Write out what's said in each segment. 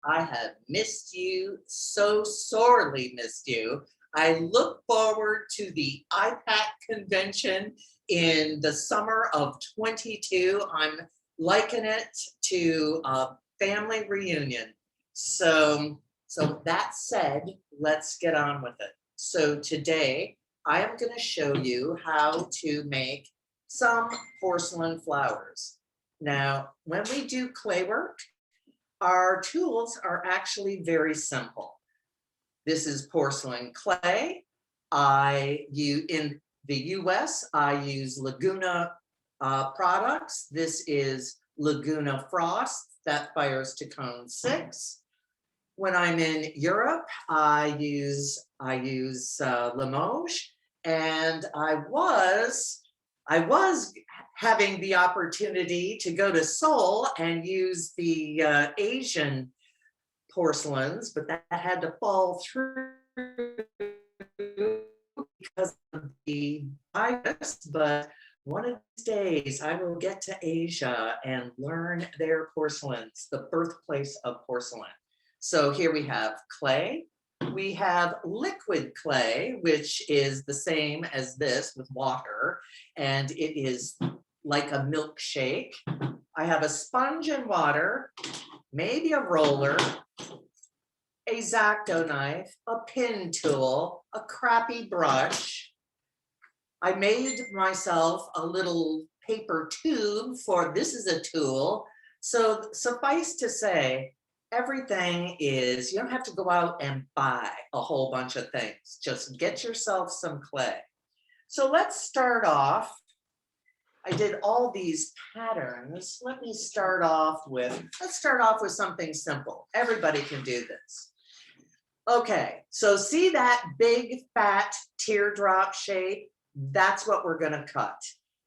I have missed you, so sorely missed you. I look forward to the IPAC convention in the summer of 22. I'm liking it to a family reunion. So that said, let's get on with it. So today I am going to show you how to make some porcelain flowers. Now, when we do clay work, our tools are actually very simple. This is porcelain clay. In the US, I use Laguna products. This is Laguna Frost that fires to cone 6. When I'm in Europe, I use Limoges, and I was having the opportunity to go to Seoul and use the Asian porcelains, but that had to fall through because of the virus. But one of these days I will get to Asia and learn their porcelains, the birthplace of porcelain. So here we have clay. We have liquid clay, which is the same as this with water, and it is like a milkshake. I have a sponge and water, maybe a roller, a X-Acto knife, a pin tool, a crappy brush. I made myself a little paper tube for this is a tool. So suffice to say, everything is, you don't have to go out and buy a whole bunch of things. Just get yourself some clay. So let's start off. I did all these patterns. Let's start off with something simple. Everybody can do this. Okay, so see that big fat teardrop shape? That's what we're gonna cut.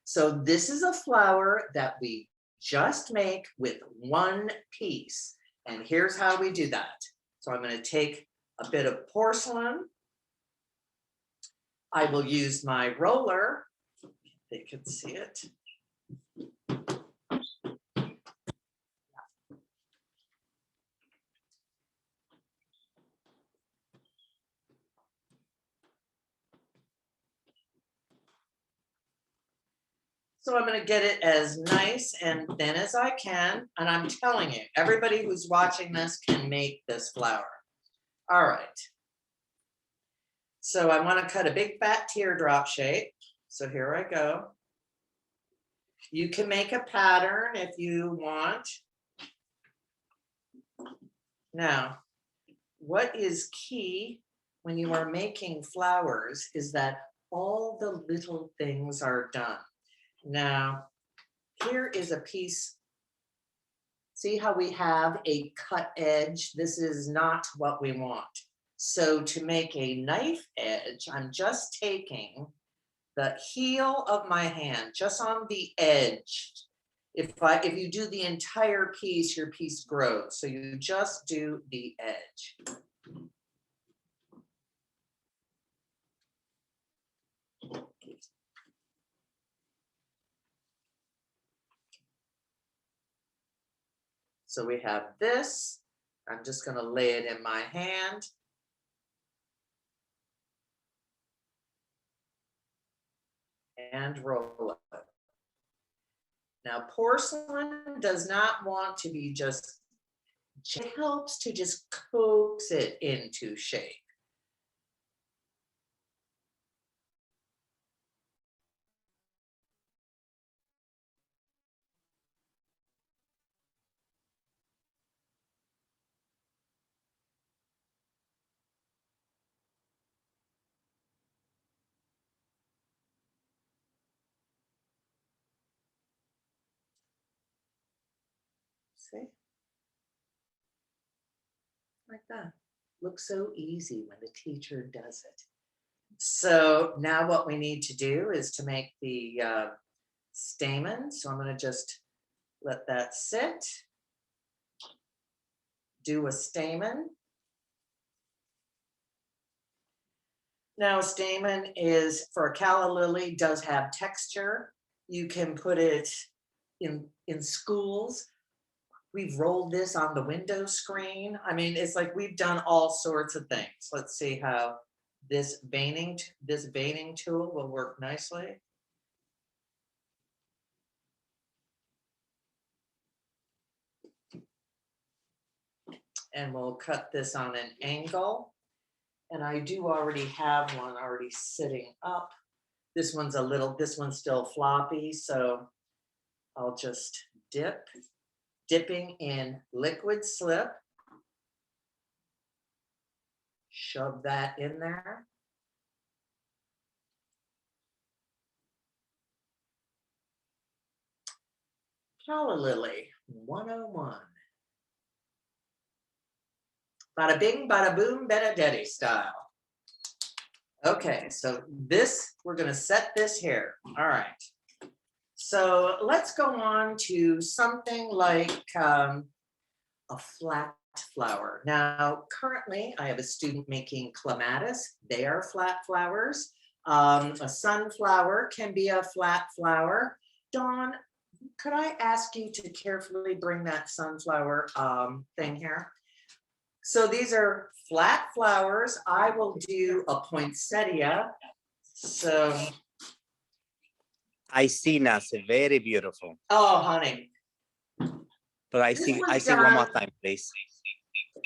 So this is a flower that we just make with one piece. And here's how we do that. So I'm gonna take a bit of porcelain. I will use my roller. They can see it. So I'm going to get it as nice and thin as I can. And I'm telling you, everybody who's watching this can make this flower. All right. So I want to cut a big fat teardrop shape. So here I go. You can make a pattern if you want. Now, what is key when you are making flowers is that all the little things are done. Now, here is a piece. See how we have a cut edge? This is not what we want. So to make a knife edge, I'm just taking the heel of my hand, just on the edge. If you do the entire piece, your piece grows. So you just do the edge. So we have this. I'm just going to lay it in my hand. And roll it. Now, porcelain does not want to be just, it helps to just coax it into shape. See? Like that. Looks so easy when the teacher does it. So now what we need to do is to make the stamen. So I'm going to just let that sit. Do a stamen. Now a stamen is, for a calla lily, does have texture. You can put it in schools. We've rolled this on the window screen. I mean, it's like we've done all sorts of things. Let's see how this veining tool will work nicely. And we'll cut this on an angle. And I do already have one already sitting up. This one's still floppy, so I'll just dipping in liquid slip. Shove that in there. Flower Lily 101. Bada bing, bada boom, Benedetti style. Okay, so we're gonna set this here. All right. So let's go on to something like a flat flower. Now, currently I have a student making clematis. They are flat flowers. A sunflower can be a flat flower. Dawn, could I ask you to carefully bring that sunflower thing here? So these are flat flowers. I will do a poinsettia. So I see Nancy, very beautiful. oh, honey. But I see one more time, please.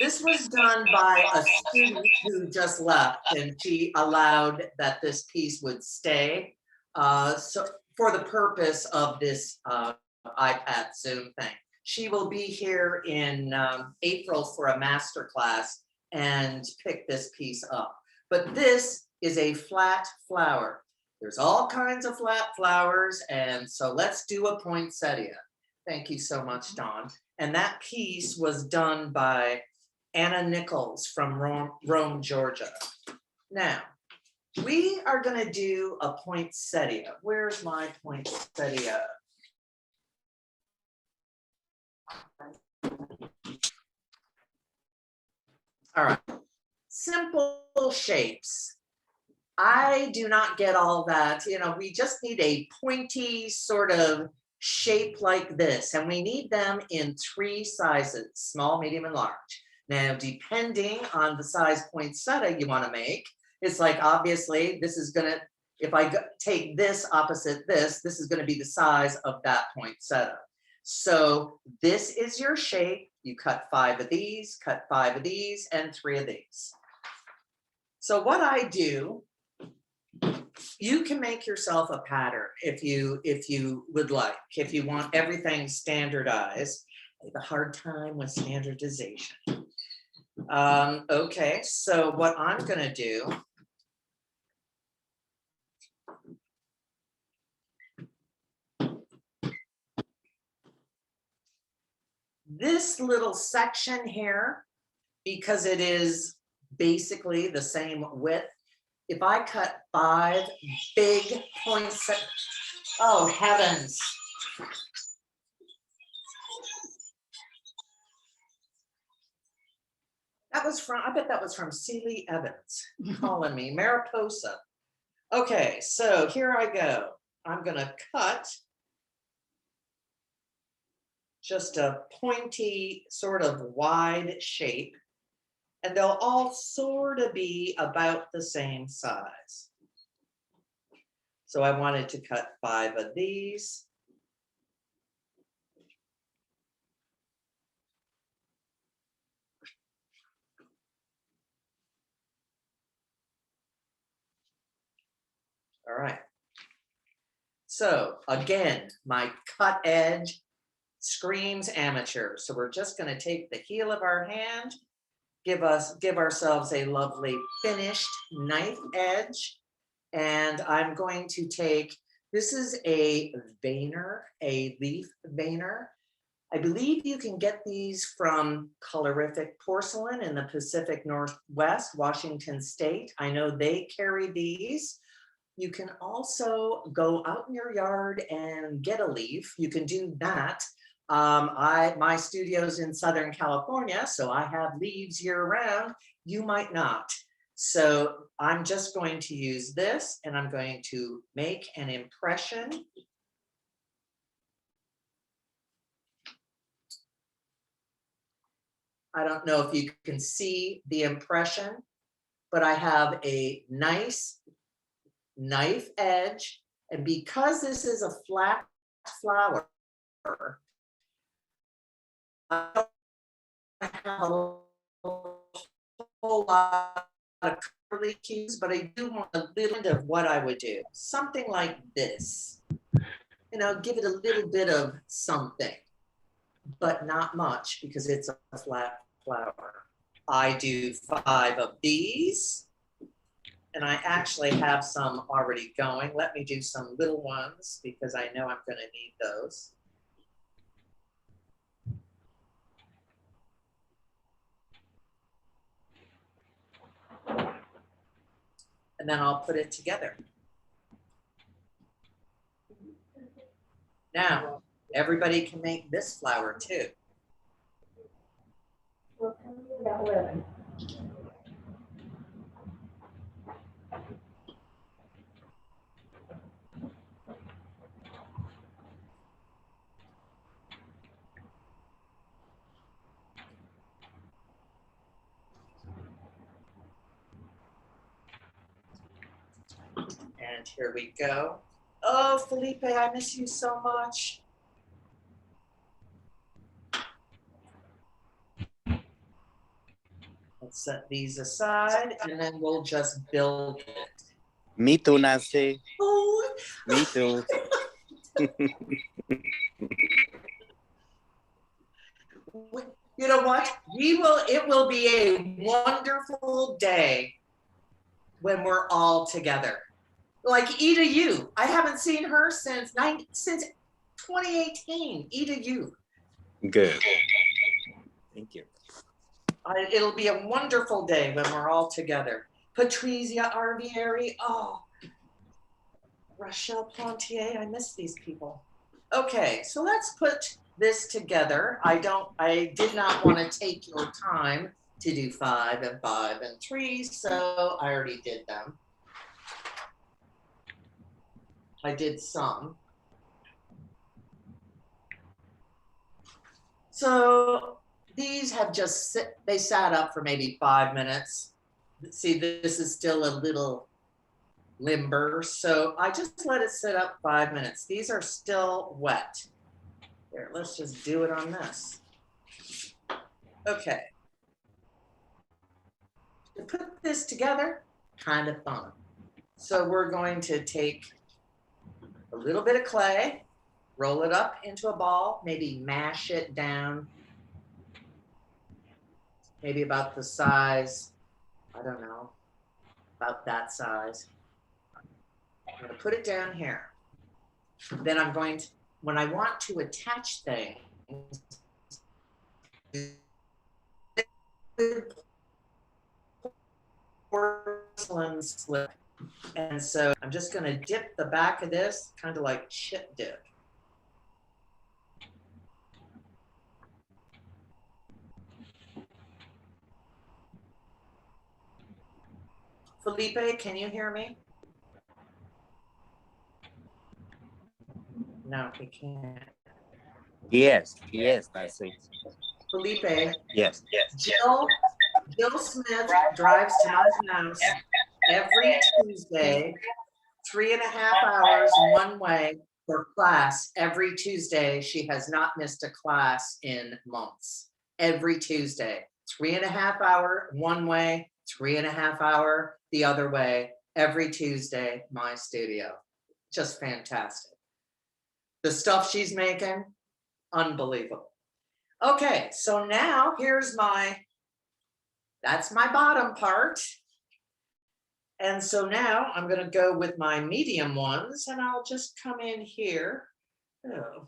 This was done by a student who just left, and she allowed that this piece would stay. So for the purpose of this iPad Zoom thing. She will be here in April for a master class and pick this piece up. But this is a flat flower. There's all kinds of flat flowers, and so let's do a poinsettia. Thank you so much, Dawn. And that piece was done by Anna Nichols from Rome, Georgia. Now, we are going to do a poinsettia. Where's my poinsettia? All right, simple shapes. I do not get all that, we just need a pointy sort of shape like this, and we need them in 3 sizes, small, medium, and large. Now, depending on the size poinsettia you want to make, it's like, obviously, this is gonna, if I take this opposite this is gonna be the size of that poinsettia. So this is your shape. You cut 5 of these, cut 5 of these, and 3 of these. So what I do, you can make yourself a pattern if you would like, if you want everything standardized. I have a hard time with standardization. Okay, so what I'm gonna do, this little section here, because it is basically the same width, if I cut 5 big poinsettia, oh heavens. That was from, I bet that was from Celie Evans calling me, Mariposa. Okay, so here I go. I'm gonna cut just a pointy, sort of wide shape, and they'll all sort of be about the same size. So I wanted to cut 5 of these. All right. So again, my cut edge screams amateur. So we're just going to take the heel of our hand, give ourselves a lovely finished knife edge. And I'm going to take, this is a veiner, a leaf veiner. I believe you can get these from Colorific Porcelain in the Pacific Northwest, Washington State. I know they carry these. You can also go out in your yard and get a leaf. You can do that. My studio's in Southern California, so I have leaves year round. You might not. So I'm just going to use this, and I'm going to make an impression. I don't know if you can see the impression, but I have a nice knife edge. And because this is a flat flower, I don't have a whole lot of curly cues, but I do want a little bit of what I would do. Something like this. You know, give it a little bit of something, but not much because it's a flat flower. I do 5 of these, and I actually have some already going. Let me do some little ones because I know I'm going to need those. And then I'll put it together. Now, everybody can make this flower too. And here we go. Oh, Felipe, I miss you so much. Let's set these aside and then we'll just build it. Me too, Nancy. Oh. Me too. You know what? It will be a wonderful day when we're all together. Like Ida Yu. I haven't seen her since 2018. Ida Yu. Good. Thank you. It'll be a wonderful day when we're all together. Patrizia Arvieri. Oh, Rochelle Plantier. I miss these people. Okay, so let's put this together. I did not want to take your time to do 5 and 5 and 3, so I already did them. I did some. So these have just they sat up for maybe 5 minutes. See, this is still a little limber, so I just let it sit up 5 minutes. These are still wet. Here, let's just do it on this. Okay. To put this together, kind of fun. So we're going to take a little bit of clay, roll it up into a ball, maybe mash it down, maybe about the size, I don't know, about that size. I'm going to put it down here. Then I'm going to, when I want to attach things, porcelain slip. And so I'm just going to dip the back of this, kind of like chip dip. Felipe, can you hear me? No, he can't. Yes, yes, Nancy. Felipe. Yes, yes. Jill Smith drives to my house every Tuesday, 3.5 hours one way for class. Every Tuesday, she has not missed a class in months. Every Tuesday, 3.5 hour one way, 3.5 hour the other way. Every Tuesday, my studio. Just fantastic. The stuff she's making, unbelievable. Okay, so now here's that's my bottom part. And so now I'm going to go with my medium ones and I'll just come in here. Oh.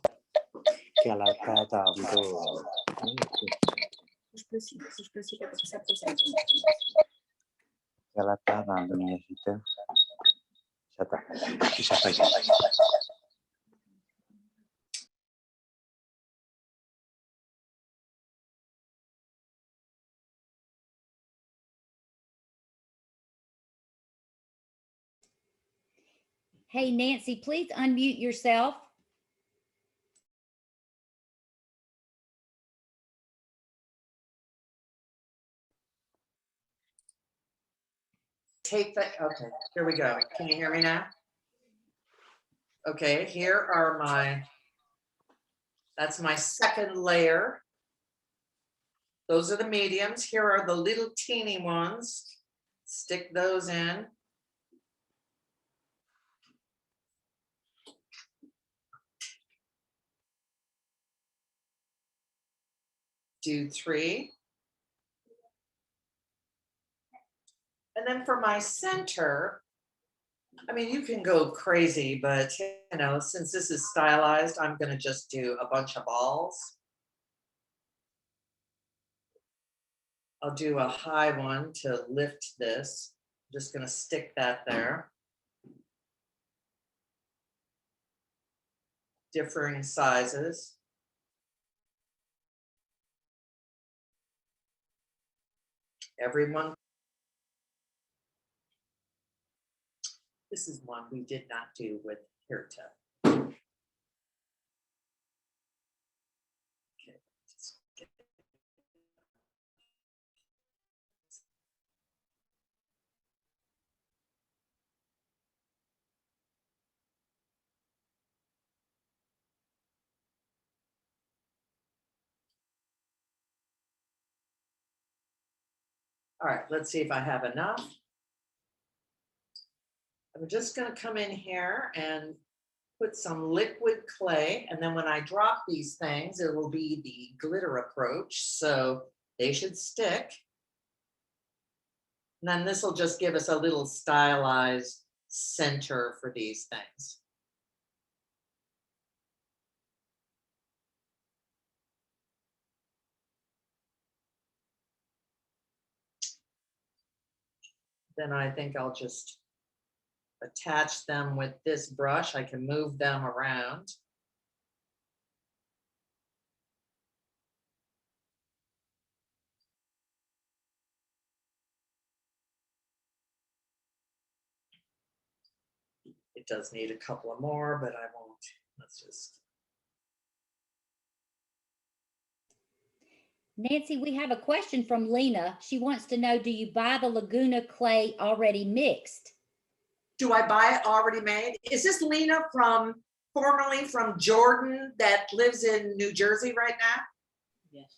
Hey, Nancy, please unmute yourself. take the, okay, here we go. Can you hear me now? Okay, here are that's my second layer. Those are the mediums. Here are the little teeny ones. Stick those in. Do 3. And then for my center, I mean, you can go crazy, but since this is stylized, I'm going to just do a bunch of balls. I'll do a high one to lift this. I'm just going to stick that there. Differing sizes. Everyone. This is one we did not do with Hirta. Okay, just get all right, let's see if I have enough. I'm just going to come in here and put some liquid clay. And then when I drop these things, it will be the glitter approach. So they should stick. And then this will just give us a little stylized center for these things. Then I think I'll just attach them with this brush. I can move them around. It does need a couple of more, but I won't. Let's just. Nancy, we have a question from Lena. She wants to know, do you buy the Laguna clay already mixed? Do I buy it already made? Is this Lena formerly from Jordan that lives in New Jersey right now? Yes.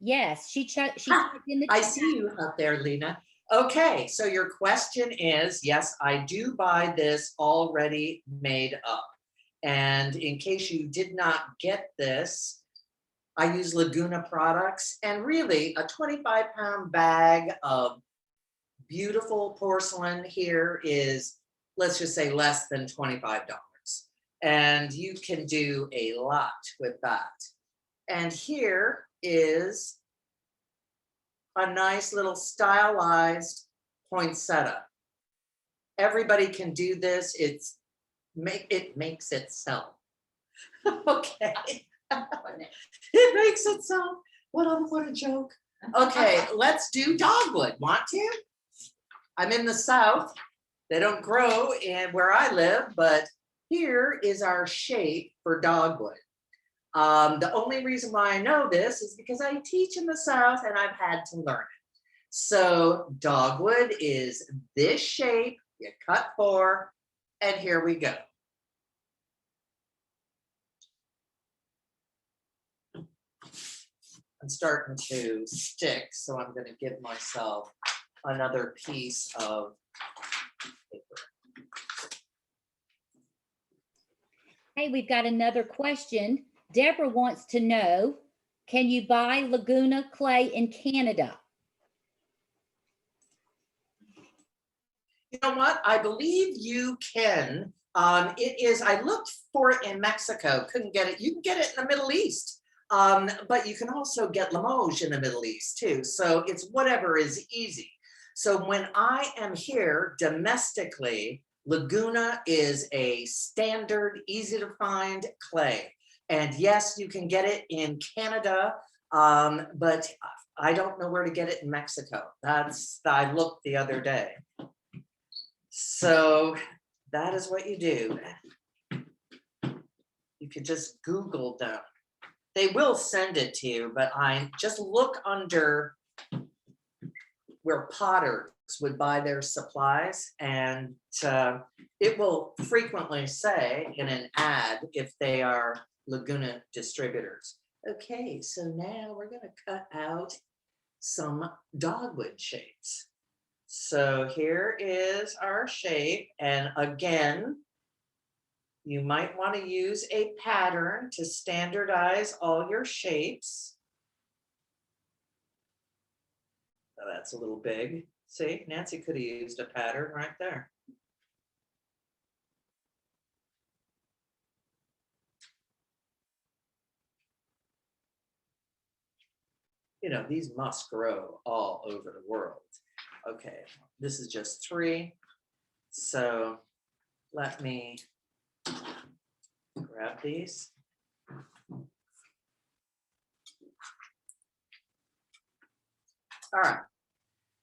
Yes, she typed in the I chat. see you out there, Lena. Okay, so your question is, yes, I do buy this already made up. And in case you did not get this, I use Laguna products, and really a 25-pound bag of beautiful porcelain here is, let's just say, less than $25. And you can do a lot with that. And here is a nice little stylized poinsettia. Everybody can do this. It makes itself. Okay. It makes itself. What a joke. Okay, let's do dogwood. Want to? I'm in the South. They don't grow in where I live, but here is our shape for dogwood. The only reason why I know this is because I teach in the South and I've had to learn it. So dogwood is this shape, you cut 4, and here we go. I'm starting to stick, so I'm going to give myself another piece of paper. Hey, we've got another question. Deborah wants to know, can you buy Laguna clay in Canada? You know what? I believe you can. It is, I looked for it in Mexico, couldn't get it. You can get it in the Middle East. But you can also get Limoges in the Middle East too. So it's whatever is easy. So when I am here domestically, Laguna is a standard, easy to find clay. And yes, you can get it in Canada, but I don't know where to get it in Mexico. I looked the other day. So that is what you do. You could just Google them. They will send it to you, but I just look under where potters would buy their supplies, and it will frequently say in an ad if they are Laguna distributors. Okay, so now we're going to cut out some dogwood shapes. So here is our shape, and again, you might want to use a pattern to standardize all your shapes. Oh, that's a little big. See, Nancy could have used a pattern right there. You know, these must grow all over the world. Okay, this is just 3. So let me grab these. All right,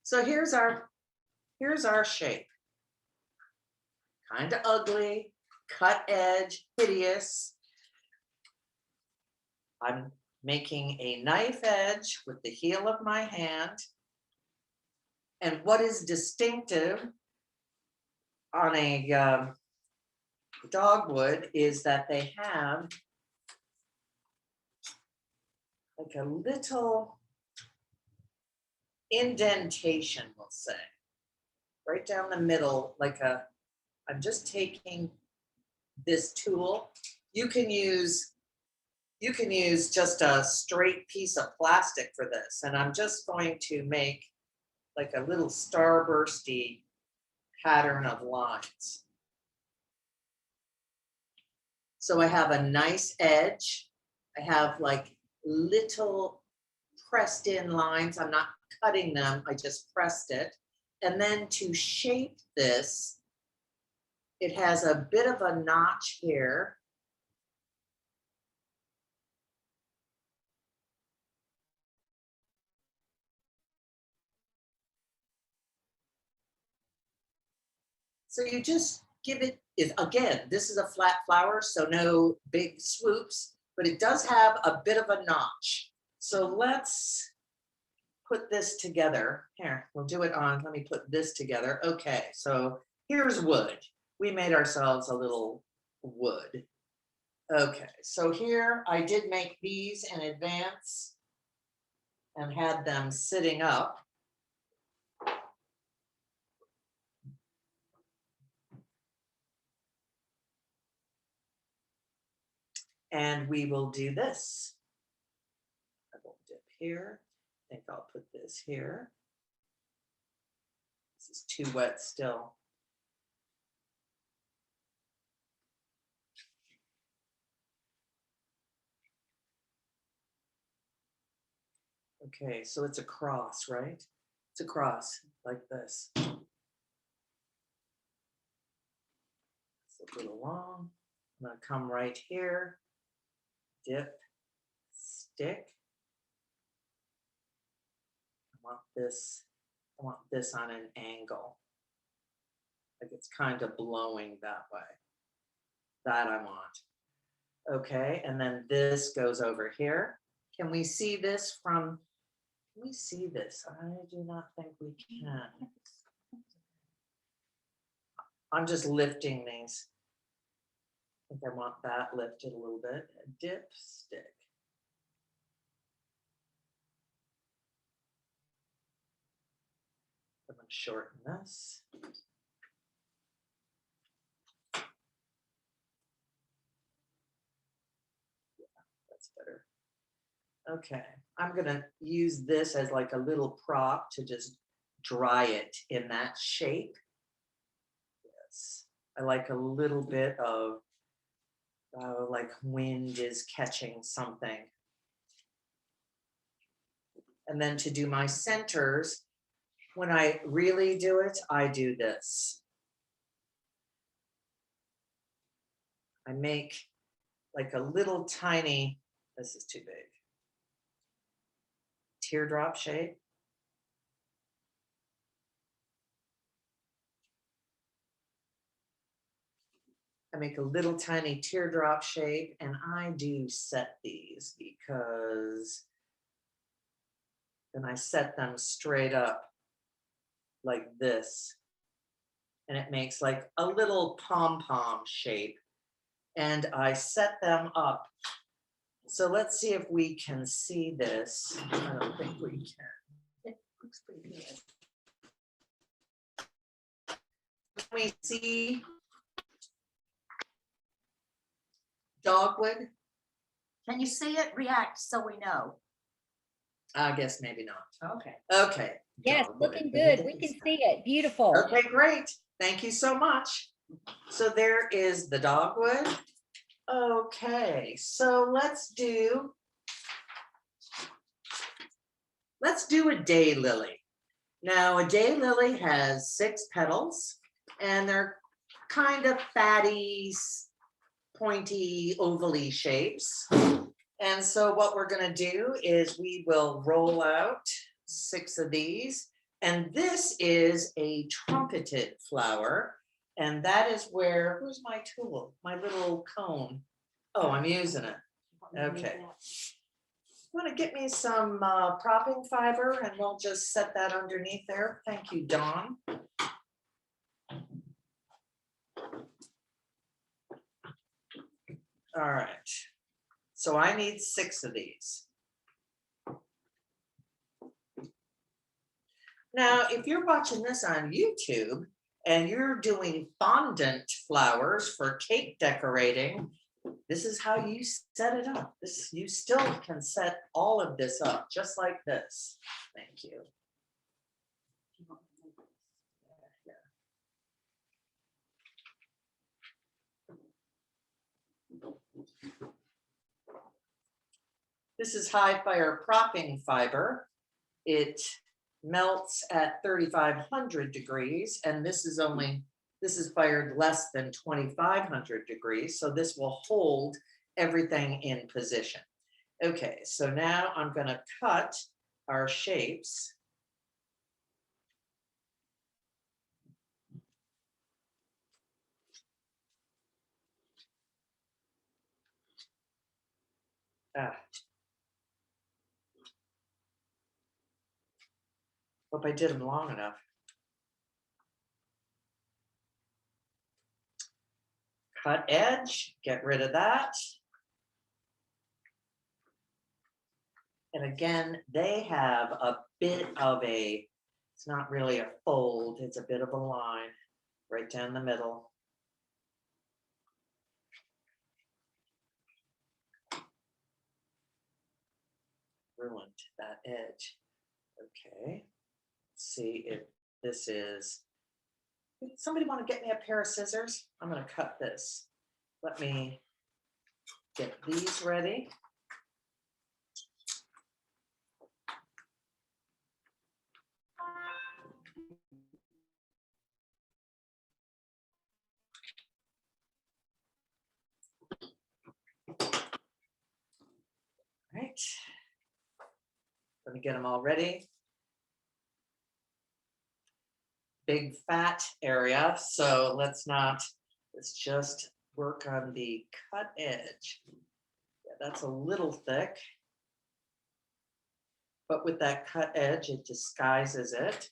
so here's our shape. Kind of ugly, cut edge, hideous. I'm making a knife edge with the heel of my hand. And what is distinctive on a dogwood is that they have like a little indentation, we'll say, right down the middle, I'm just taking this tool. You can use just a straight piece of plastic for this, and I'm just going to make like a little starbursty pattern of lines. So I have a nice edge. I have like little pressed in lines. I'm not cutting them, I just pressed it. And then to shape this, it has a bit of a notch here. So you just give it, again, this is a flat flower, so no big swoops, but it does have a bit of a notch. So let's put this together. Here, we'll do it on, let me put this together. Okay, so here's wood. We made ourselves a little wood. Okay, so here I did make these in advance and had them sitting up. And we will do this. I will dip here. I think I'll put this here. This is too wet still. Okay, so it's a cross, right? It's a cross like this. It's a little long. I'm gonna come right here, dip, stick. I want this on an angle. Like it's kind of blowing that way. That I want. Okay, and then this goes over here. Can we see this from, can we see this? I do not think we can. I'm just lifting these. I think I want that lifted a little bit. Dip, stick. I'm going to shorten this. Yeah, that's better. Okay, I'm going to use this as like a little prop to just dry it in that shape. Yes, I like a little bit of like wind is catching something. And then to do my centers, when I really do it, I do this. I make like a little tiny, this is too big, teardrop shape. I make a little tiny teardrop shape, and I do set these because then I set them straight up like this. And it makes like a little pom-pom shape. And I set them up. So let's see if we can see this. I don't think we can. It looks pretty good. Can we see dogwood? Can you see it? React so we know. I guess maybe not. Okay. Okay. Yes, dogwood. looking good. We can see it. Beautiful. Okay, great. Thank you so much. So there is the dogwood. Okay, so let's do a daylily. Now, a daylily has 6 petals, and they're kind of fatty, pointy, ovally shapes. And so what we're going to do is we will roll out 6 of these. And this is a trumpeted flower. And that is where, where's my tool? My little cone. Oh, I'm using it. Okay. Want to get me some propping fiber, and we'll just set that underneath there. Thank you, Dawn. All right. So I need 6 of these. Now, if you're watching this on YouTube and you're doing fondant flowers for cake decorating, this is how you set it up. You still can set all of this up just like this. Thank you. This is high fire propping fiber. It melts at 3,500 degrees, and this is fired less than 2,500 degrees, so this will hold everything in position. Okay, so now I'm going to cut our shapes. Hope I did them long enough. Cut edge, get rid of that. And again, they have a bit of a, it's not really a fold, it's a bit of a line right down the middle. Ruined that edge. Okay, let's see if this is, somebody want to get me a pair of scissors? I'm going to cut this. Let me get these ready. All right. Let me get them all ready. Big fat area, so let's just work on the cut edge. Yeah, that's a little thick, but with that cut edge, it disguises it.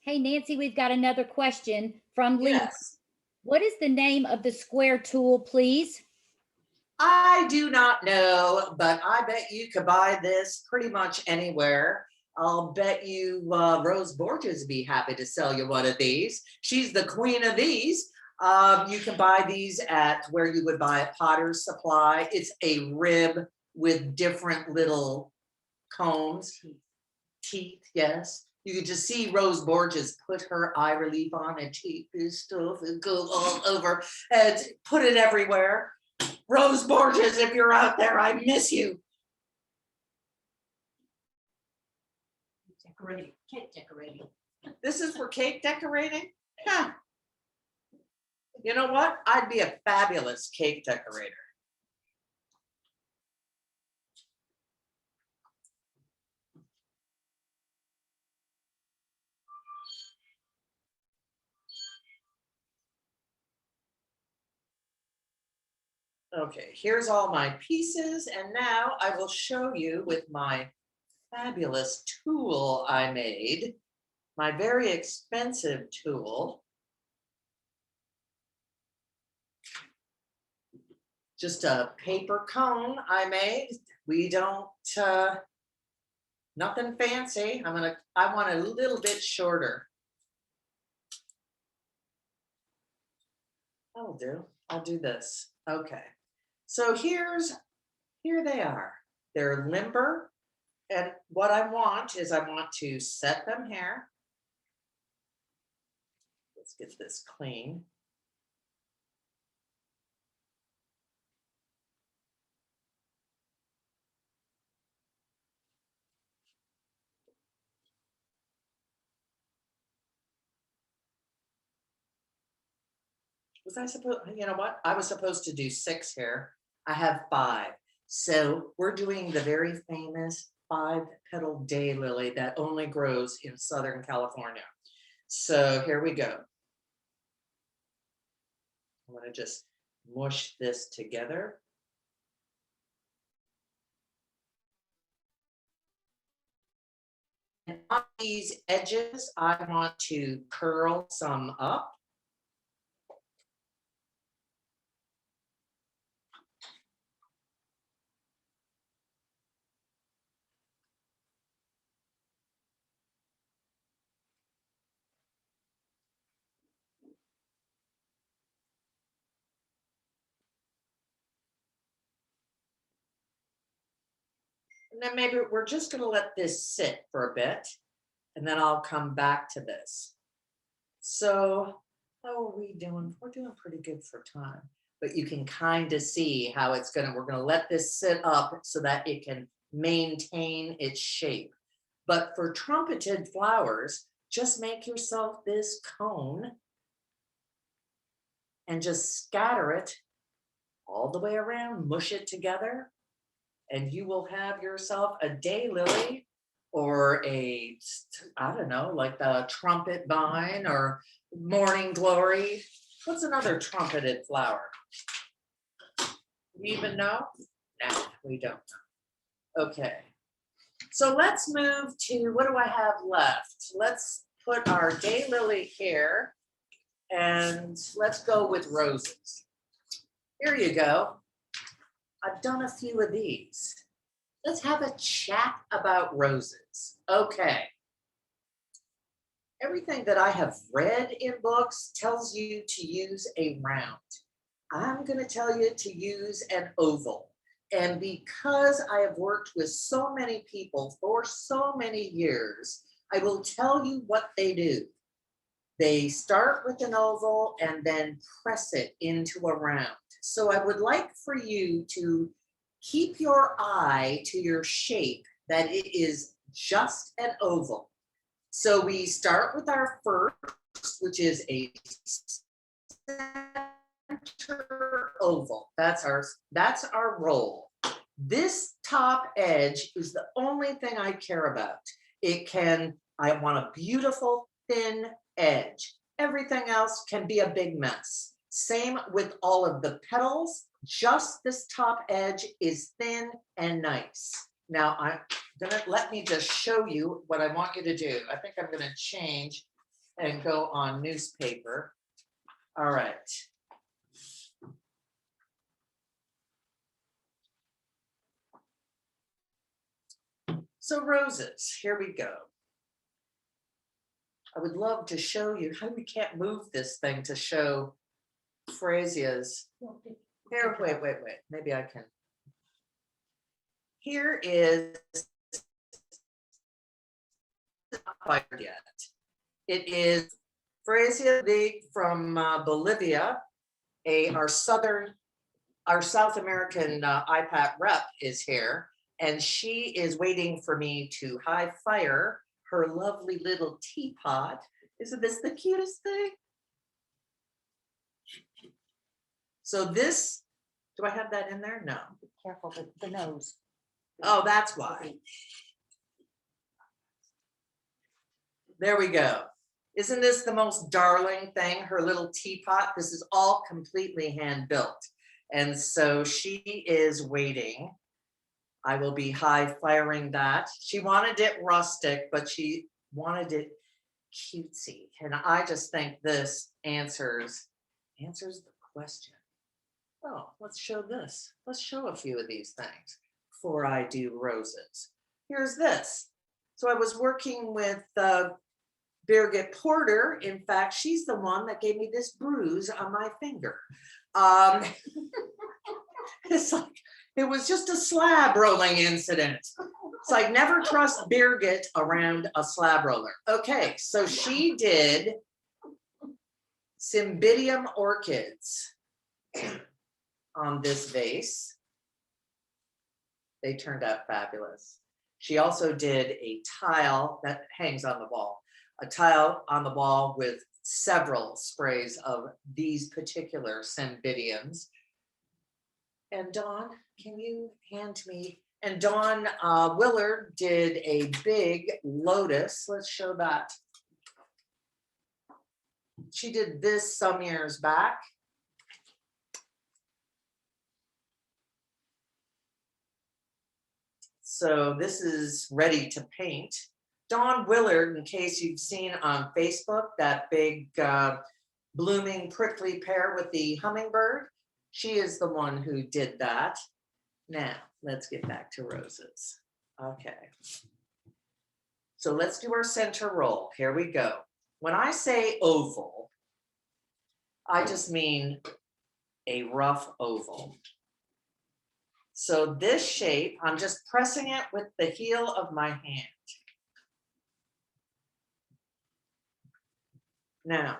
Hey, Nancy, we've got another question from Lee. Yes. What is the name of the square tool, please? I do not know, but I bet you could buy this pretty much anywhere. I'll bet you Rose Borges would be happy to sell you one of these. She's the queen of these. You can buy these at where you would buy a Potter's Supply. It's a rib with different little combs, teeth, yes. You could just see Rose Borges put her eye relief on and take this stuff and go all over and put it everywhere. Rose Borges, if you're out there, I miss you. Decorating, cake decorating. This is for cake decorating? Huh. You know what? I'd be a fabulous cake decorator. Okay, here's all my pieces, and now I will show you with my fabulous tool I made, my very expensive tool. Just a paper cone I made. We don't, nothing fancy. I want a little bit shorter. That'll do. I'll do this. Okay. So here they are. They're limber. And what I want is I want to set them here. Let's get this clean. Was I supposed, you know what? I was supposed to do 6 here. I have 5. So we're doing the very famous 5-petal daylily that only grows in Southern California. So here we go. I'm going to just mush this together. And on these edges, I want to curl some up. And then maybe we're just going to let this sit for a bit, and then I'll come back to this. So how are we doing? We're doing pretty good for time, but you can kind of see how we're going to let this sit up so that it can maintain its shape. But for trumpeted flowers, just make yourself this cone and just scatter it all the way around, mush it together, and you will have yourself a daylily or I don't know, like the trumpet vine or morning glory. What's another trumpeted flower? You even know? No, we don't know. Okay. So let's move to, what do I have left? Let's put our daylily here and let's go with roses. Here you go. I've done a few of these. Let's have a chat about roses. Okay. Everything that I have read in books tells you to use a round. I'm going to tell you to use an oval. And because I have worked with so many people for so many years, I will tell you what they do. They start with an oval and then press it into a round. So I would like for you to keep your eye to your shape, that it is just an oval. So we start with our first, which is a center oval. That's our roll. This top edge is the only thing I care about. I want a beautiful thin edge. Everything else can be a big mess. Same with all of the petals. Just this top edge is thin and nice. Now let me just show you what I want you to do. I think I'm gonna change and go on newspaper. All right. So roses, here we go. I would love to show you how we can't move this thing to show Frasia's. Here, wait. Maybe I can. Here is not fired yet. It is Frasia from Bolivia. Our South American IPAT rep is here, and she is waiting for me to high fire her lovely little teapot. Isn't this the cutest thing? So this, do I have that in there? No. Be careful with the nose. Oh, that's why. There we go. Isn't this the most darling thing, her little teapot? This is all completely hand built. And so she is waiting. I will be high firing that. She wanted it rustic, but she wanted it cutesy. And I just think this answers the question. Oh, let's show this. Let's show a few of these things before I do roses. Here's this. So I was working with Birgit Porter. In fact, she's the one that gave me this bruise on my finger. It's like, it was just a slab rolling incident. It's like, never trust Birgit around a slab roller. Okay, so she did Cymbidium Orchids on this vase. They turned out fabulous. She also did a tile that hangs on the wall, a tile on the wall with several sprays of these particular Cymbidiums. And Dawn, can you hand me? And Dawn Willard did a big lotus. Let's show that. She did this some years back. So this is ready to paint. Dawn Willard, in case you've seen on Facebook, that big blooming prickly pear with the hummingbird, she is the one who did that. Now, let's get back to roses. Okay. So let's do our center roll. Here we go. When I say oval, I just mean a rough oval. So this shape, I'm just pressing it with the heel of my hand. Now,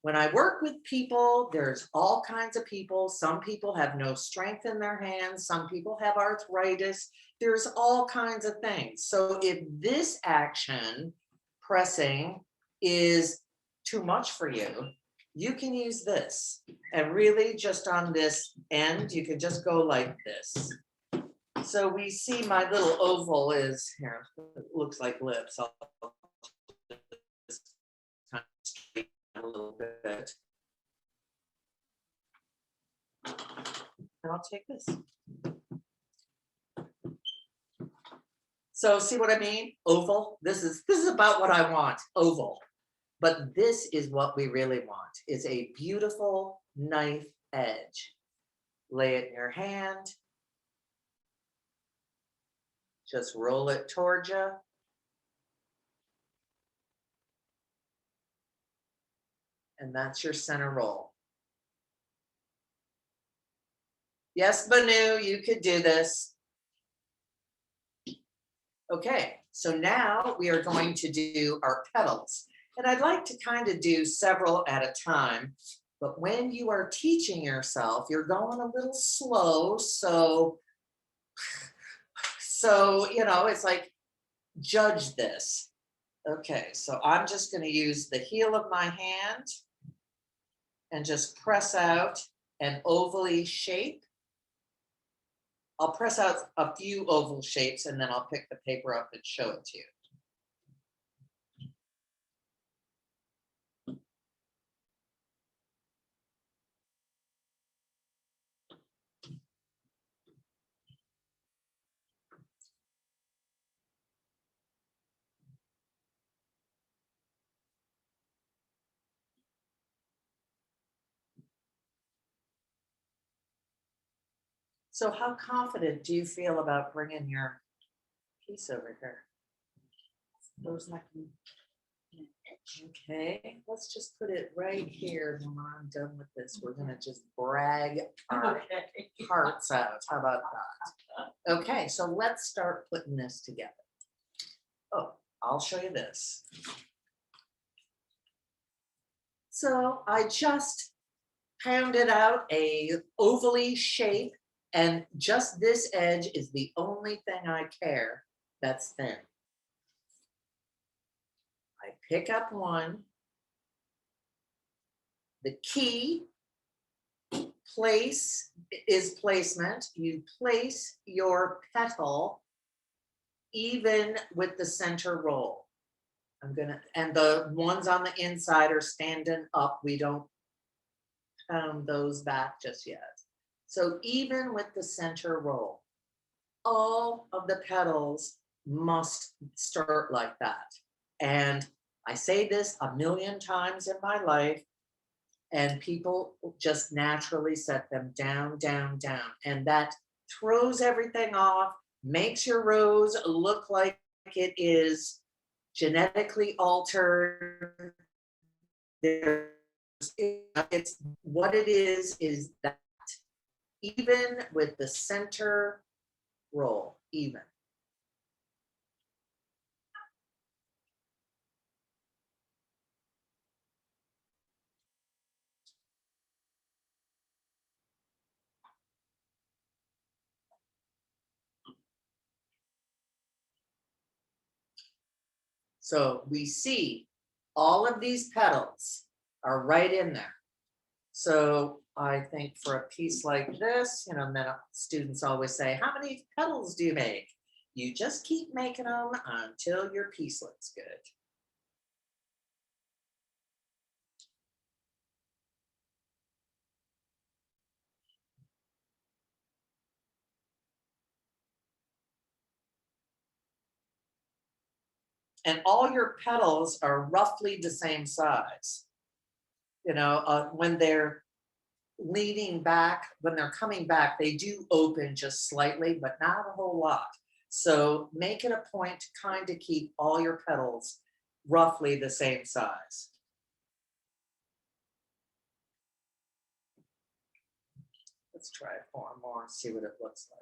when I work with people, there's all kinds of people. Some people have no strength in their hands. Some people have arthritis. There's all kinds of things. So if this action, pressing, is too much for you, you can use this. And really just on this end, you can just go like this. So we see my little oval is here. It looks like lips. I'll just kind of straighten it a little bit. And I'll take this. So see what I mean? Oval. This is about what I want. Oval. But this is what we really want, is a beautiful knife edge. Lay it in your hand. Just roll it towards you. And that's your center roll. Yes, Manu, you could do this. Okay, so now we are going to do our petals. And I'd like to kind of do several at a time, but when you are teaching yourself, you're going a little slow. So you know, it's like, judge this. Okay, so I'm just going to use the heel of my hand and just press out an ovally shape. I'll press out a few oval shapes and then I'll pick the paper up and show it to you. So how confident do you feel about bringing your piece over here? Okay, let's just put it right here. When I'm done with this, we're gonna just brag our hearts out. How about that? Okay, so let's start putting this together. Oh, I'll show you this. So I just pounded out a ovally shape, and just this edge is the only thing I care that's thin. I pick up one. The key place is placement. You place your petal even with the center roll. And the ones on the inside are standing up. We don't pound those back just yet. So even with the center roll, all of the petals must start like that. And I say this a million times in my life, and people just naturally set them down, down, down. And that throws everything off, makes your rose look like it is genetically altered. It's what it is that even with the center roll, even. So we see all of these petals are right in there. So I think for a piece like this, you know, then students always say, how many petals do you make? You just keep making them until your piece looks good. And all your petals are roughly the same size. You know, when they're leaning back, when they're coming back, they do open just slightly, but not a whole lot. So make it a point to kind of keep all your petals roughly the same size. Let's try it one more, see what it looks like.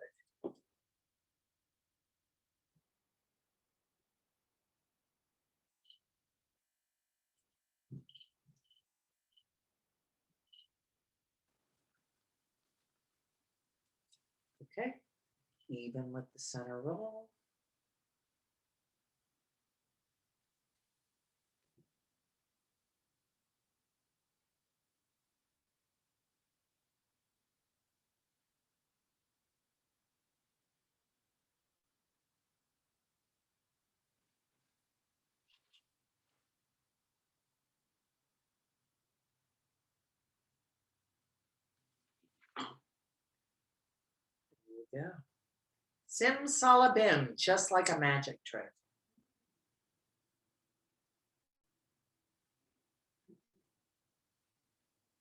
Okay, even with the center roll. There you go. Simsalabim, just like a magic trick.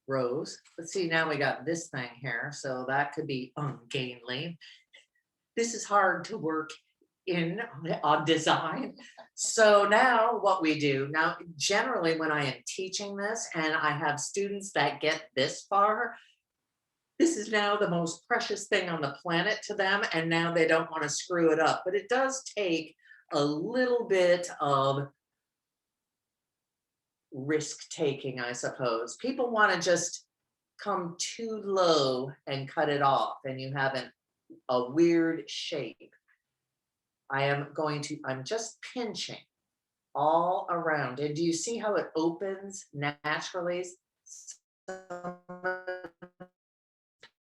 Rose. Let's see, now we got this thing here, so that could be ungainly. This is hard to work in on design. So now what we do, now generally when I am teaching this and I have students that get this far, this is now the most precious thing on the planet to them, and now they don't want to screw it up. But it does take a little bit of risk taking, I suppose. People want to just come too low and cut it off, and you have a weird shape. I'm just pinching all around. And do you see how it opens naturally? Some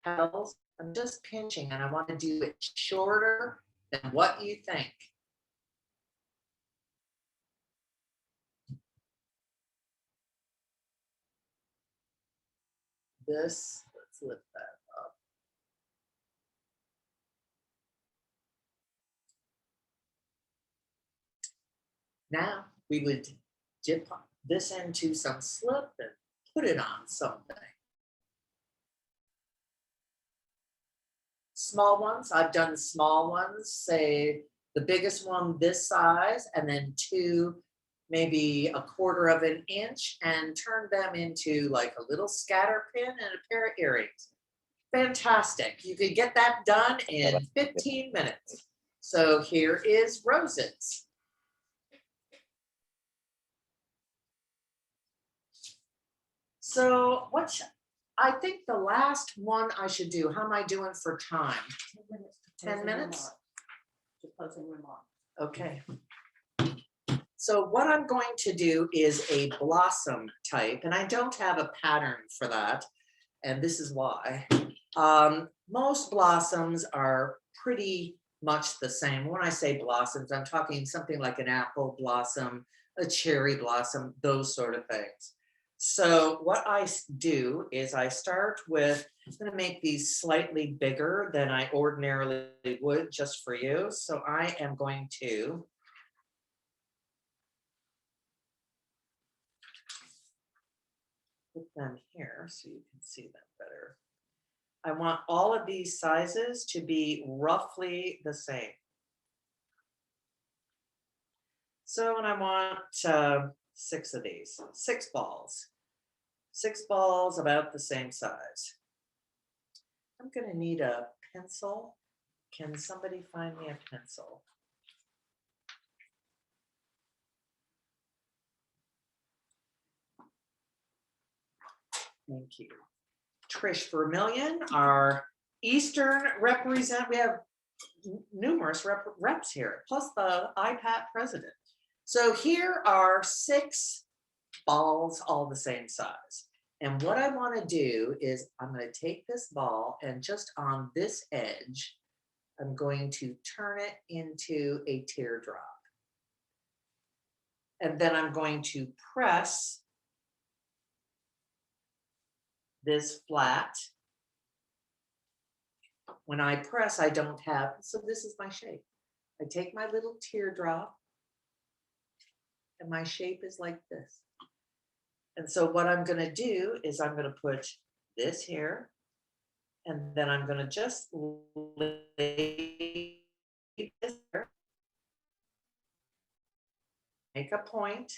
petals, I'm just pinching, and I want to do it shorter than what you think. This, let's lift that up. Now we would dip this into some slip and put it on something. Small ones, I've done small ones, say the biggest one this size, and then two, maybe a quarter of an inch, and turn them into like a little scatter pin and a pair of earrings. Fantastic. You could get that done in 15 minutes. So here is roses. So I think the last one I should do, how am I doing for time? 10 minutes? To closing remarks. Okay. So what I'm going to do is a blossom type, and I don't have a pattern for that, and this is why. Most blossoms are pretty much the same. When I say blossoms, I'm talking something like an apple blossom, a cherry blossom, those sort of things. So what I do is I start with, I'm going to make these slightly bigger than I ordinarily would just for you. So I am going to put them here so you can see them better. I want all of these sizes to be roughly the same. So, and I want 6 of these, 6 balls. 6 balls about the same size. I'm going to need a pencil. Can somebody find me a pencil? Thank you. Trish Vermillion, our Eastern represent. We have numerous reps here, plus the IPAT president. So here are 6 balls, all the same size. And what I want to do is I'm going to take this ball and just on this edge, I'm going to turn it into a teardrop. And then I'm going to press this flat. When I press, I don't have, so this is my shape. I take my little teardrop and my shape is like this. And so what I'm going to do is I'm going to put this here and then I'm going to just lay this here, make a point.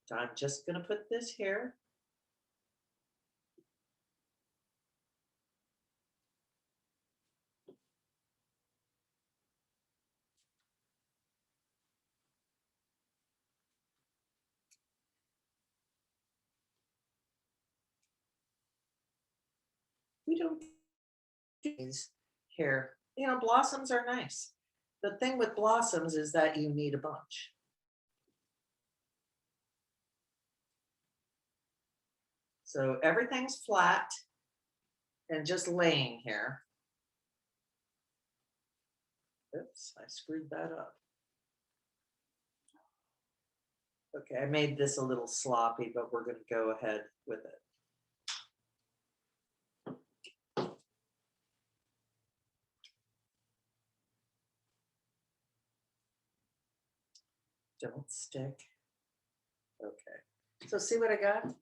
So I'm just going to put this here. We don't do these here. You know, blossoms are nice. The thing with blossoms is that you need a bunch. So everything's flat and just laying here. Oops, I screwed that up. Okay, I made this a little sloppy, but we're going to go ahead with it. Don't stick. Okay, so see what I got?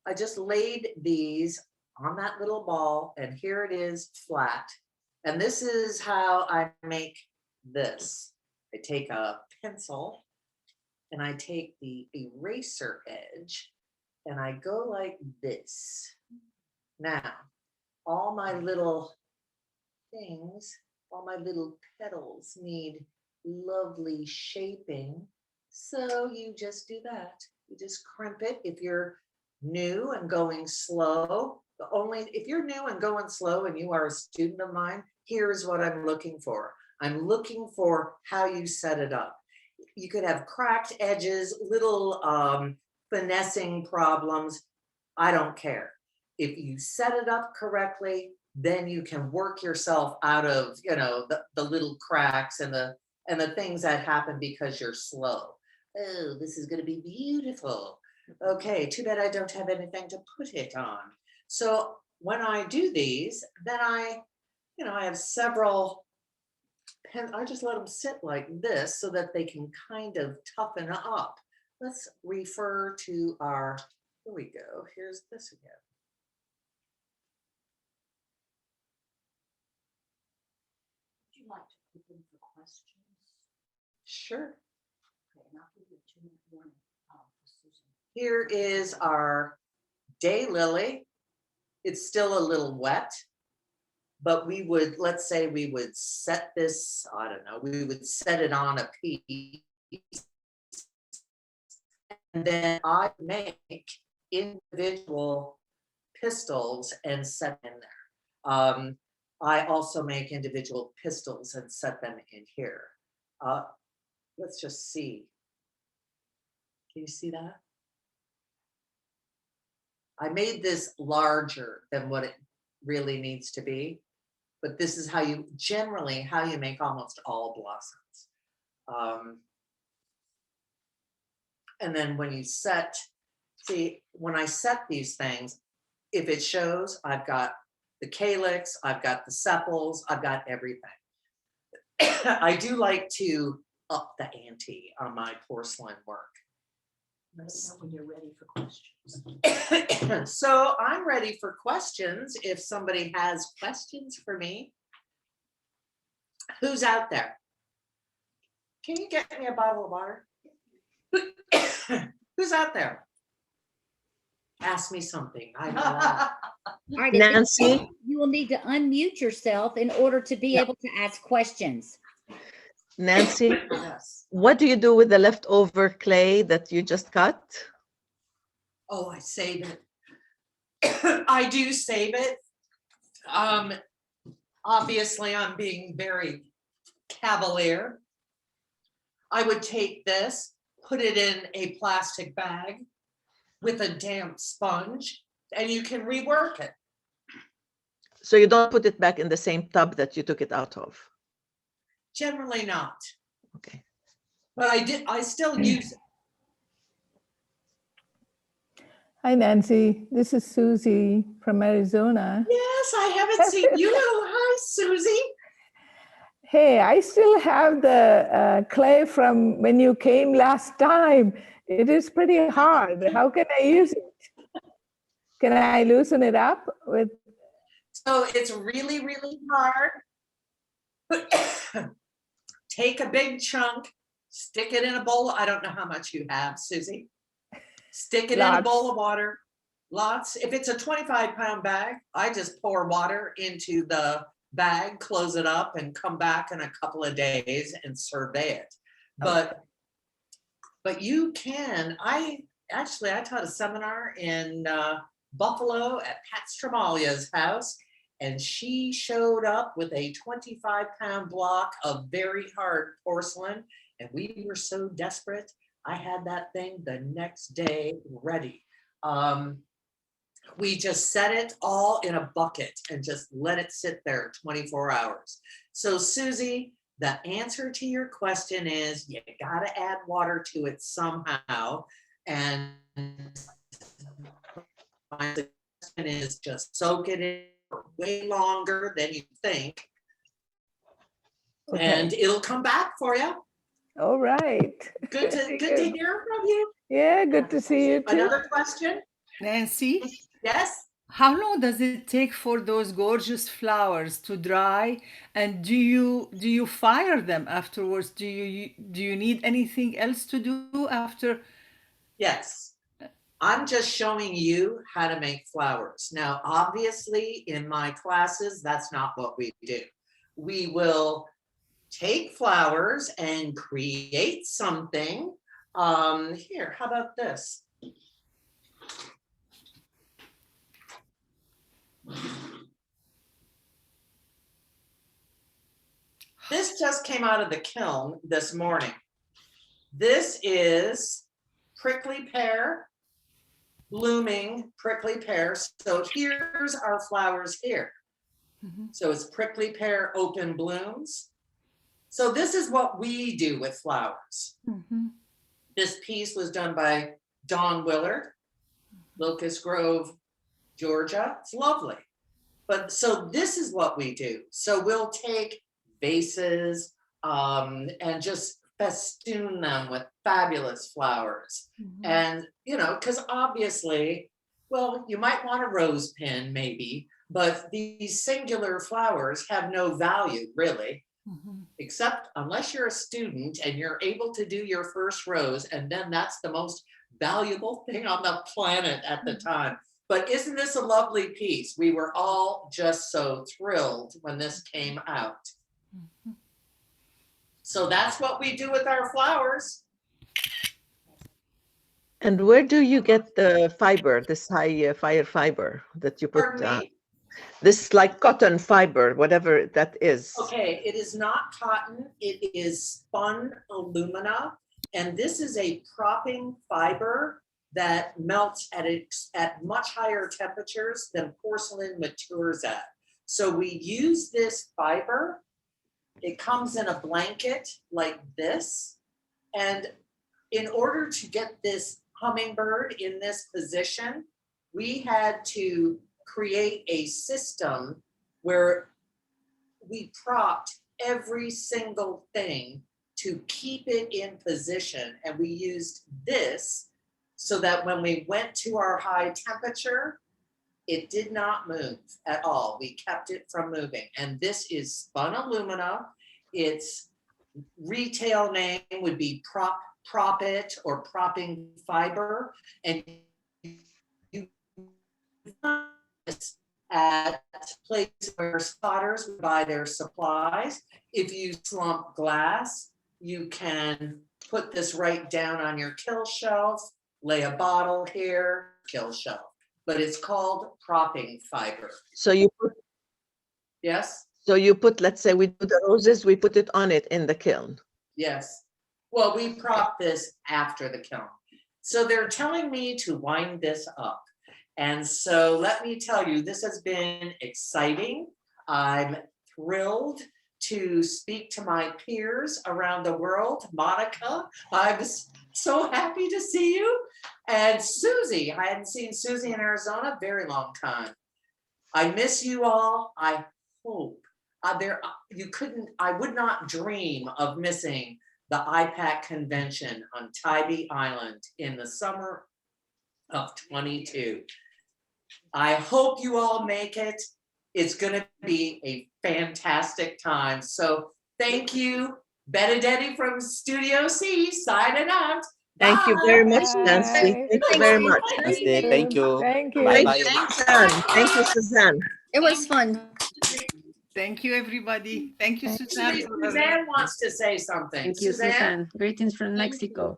I just laid these on that little ball and here it is flat. And this is how I make this. I take a pencil and I take the eraser edge and I go like this. Now, all my little things, all my little petals need lovely shaping. So you just do that. You just crimp it. If you're new and going slow, if you're new and going slow and you are a student of mine, here's what I'm looking for. I'm looking for how you set it up. You could have cracked edges, little finessing problems. I don't care. If you set it up correctly, then you can work yourself out of, you know, the little cracks and the things that happen because you're slow. Oh, this is going to be beautiful. Okay, too bad I don't have anything to put it on. So when I do these, then I have several pens. I just let them sit like this so that they can kind of toughen up. Let's refer to our, here we go. Here's this again. Would you like to put in for questions? Sure. Okay, and I'll give you a 2-minute warning for Susan. Here is our daylily. It's still a little wet, but we would, let's say we would set this, I don't know, we would set it on a piece. And then I make individual pistils and set in there. I also make individual pistils and set them in here. Let's just see. Can you see that? I made this larger than what it really needs to be. But this is how you generally how you make almost all blossoms. And then when you set, see, when I set these things, if it shows, I've got the calyx, I've got the sepals, I've got everything. I do like to up the ante on my porcelain work. Let us know when you're ready for questions. So I'm ready for questions. If somebody has questions for me, who's out there? Can you get me a bottle of water? Who's out there? Ask me something. I know. All right, at this Nancy? point, you will need to unmute yourself in order to be able to ask questions. Nancy, Yes. what do you do with the leftover clay that you just cut? Oh, I save it. I do save it. Obviously, I'm being very cavalier. I would take this, put it in a plastic bag with a damp sponge, and you can rework it. So you don't put it back in the same tub that you took it out of? Generally not, Okay. but I still use it. Hi, Nancy. This is Susie from Arizona. Yes, I haven't seen you. Hi, Susie. Hey, I still have the clay from when you came last time. It is pretty hard. How can I use it? Can I loosen it up with? So it's really, really hard. Take a big chunk, stick it in a bowl. I don't know how much you have, Susie. Stick it in a bowl of water. Lots. If it's a 25-pound bag, I just pour water into the bag, close it up, and come back in a couple of days and survey it. But you can. I taught a seminar in Buffalo at Pat Stramalia's house, and she showed up with a 25-pound block of very hard porcelain, and we were so desperate. I had that thing the next day ready. We just set it all in a bucket and just let it sit there 24 hours. So Susie, the answer to your question is you gotta add water to it somehow. And my suggestion is just soak it in for way longer than you think. Okay. And it'll come back for you. All right. Good to hear from you. Yeah, good to see you too. Another question? Nancy, Yes? how long does it take for those gorgeous flowers to dry? And do you fire them afterwards? Do you need anything else to do after? Yes. I'm just showing you how to make flowers. Now, obviously, in my classes, that's not what we do. We will take flowers and create something. Here, how about this? This just came out of the kiln this morning. This is prickly pear, blooming prickly pear. So here's our flowers here. So it's prickly pear, open blooms. So this is what we do with flowers. This piece was done by Dawn Willard, Locust Grove, Georgia. It's lovely. But so this is what we do. So we'll take vases and just festoon them with fabulous flowers. And, you know, because obviously, well, you might want a rose pin maybe, but these singular flowers have no value really, except unless you're a student and you're able to do your first rose, and then that's the most valuable thing on the planet at the time. But isn't this a lovely piece? We were all just so thrilled when this came out. So that's what we do with our flowers. And where do you get the fiber, this high fire fiber that you put? Pardon me? This like cotton fiber, whatever that is. Okay, it is not cotton. It is spun alumina. And this is a propping fiber that melts at much higher temperatures than porcelain matures at. So we use this fiber. It comes in a blanket like this. And in order to get this hummingbird in this position, we had to create a system where we propped every single thing to keep it in position. And we used this so that when we went to our high temperature, it did not move at all. We kept it from moving. And this is spun alumina. Its retail name would be prop it or propping fiber. And you find this at places where spotters would buy their supplies. If you slump glass, you can put this right down on your kill shelf, lay a bottle here, kill shelf. But it's called propping fiber. So you put, Yes? let's say we do the roses, we put it on it in the kiln. Yes. Well, we prop this after the kiln. So they're telling me to wind this up. And so let me tell you, this has been exciting. I'm thrilled to speak to my peers around the world. Monica, I'm so happy to see you. And Susie, I hadn't seen Susie in Arizona a very long time. I miss you all. I hope I would not dream of missing the IPAC convention on Tybee Island in the summer of 22. I hope you all make it. It's gonna be a fantastic time. So thank you, Benedetti from Studio C, signing out. Thank you very much, Nancy. Bye. Thank you very much. Namaste. Thank you. Thank you. Bye Thank bye. you, Suzanne. Thank you, Suzanne. It was fun. Thank you, everybody. Thank you, Thank Suzanne. Suzanne wants to say something. Thank you, Suzanne. Greetings from Mexico.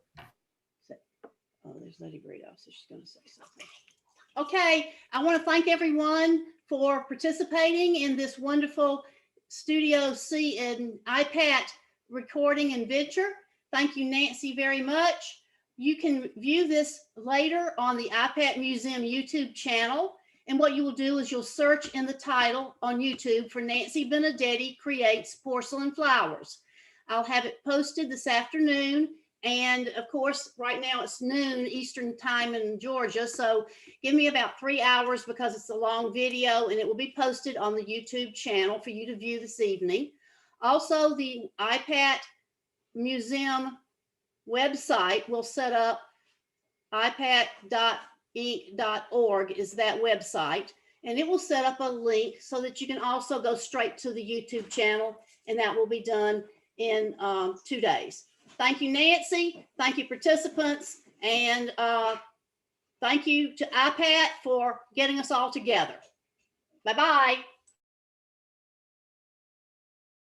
Oh, there's Letty Brito, so she's gonna say something. Okay, I want to thank everyone for participating in this wonderful Studio C and iPad recording adventure. Thank you, Nancy, very much. You can view this later on the iPad Museum YouTube channel. And what you will do is you'll search in the title on YouTube for Nancy Benedetti Creates Porcelain Flowers. I'll have it posted this afternoon. And of course, right now it's noon Eastern time in Georgia. So give me about 3 hours because it's a long video and it will be posted on the YouTube channel for you to view this evening. Also, the iPad Museum website will set up ipad.inc.org is that website. And it will set up a link so that you can also go straight to the YouTube channel. And that will be done in 2 days. Thank you, Nancy. Thank you, participants. And thank you to iPad for getting us all together. Bye-bye.